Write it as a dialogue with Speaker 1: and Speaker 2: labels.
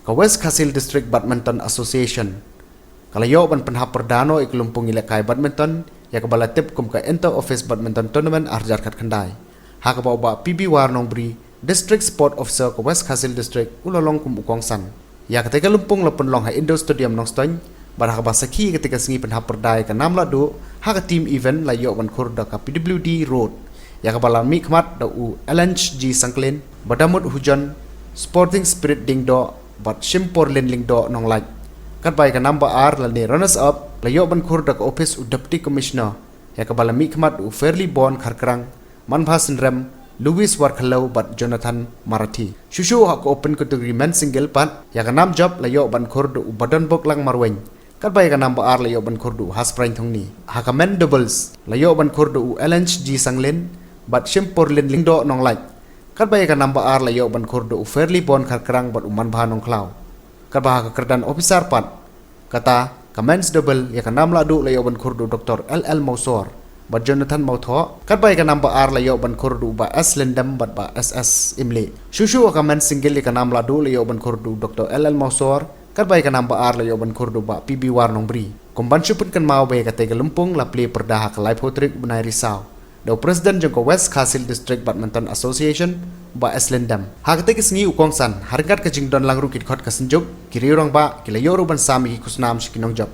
Speaker 1: ka West Khasil District Badminton Association kalayo ban panhap perdano iklumpung ilakai badminton ya kabala tip kum ka inter office badminton tournament arjar khat khandai ha ka ba PB Warnong Bri District Sport Officer ka West Khasil District ulalong kum ukong san ya ketika lumpung lapun long ha Indo Stadium nong stoin bar ha ba sakhi ketika sengi panhap perdai ka namla do ha ka team event layo ban khurda ka PWD Road ya kabala mi khmat da u LNG Sangklin badamut hujan Sporting Spirit ding do bat shimpor lending do nong like kat bai ka number R la ni runners up layo ban khurda ka office u deputy commissioner ya kabala mi khmat u fairly born kharkrang manbhasan rem Louis Warkhalau bat Jonathan Marathi shushu ha ko open category men single pat ya ka nam job layo ban khurda u badan bok lang marwen kat bai ka number R layo ban khurda u hasprain thongni ha ka men doubles layo ban khurda u LNG Sanglen bat shimpor lending do nong like kat bai ka number R layo ban khurda u fairly born kharkrang bat u manbha nong klau kabah kerdan officer pat kata comments double ya kanam la du layo ban khurdu Dr. LL Mausor bat Jonathan Mautho kat bai ka number R layo ban khurdu ba S Lendam bat ba SS Imli shushu comment single ya kanam la du layo ban khurdu Dr. LL Mausor kat bai ka number R layo ban khurdu ba PB Warnong Bri kumban suput kan mau bai ka te lumpung la play perdah ka live hotrik benai risau do president jengko West Khasil District Badminton Association ba Eslendam hakte kisngi ukong san harkat ka jingdon lang rukit khot ka senjuk kiri orang ba kilayo ban sami kusnam shikinong job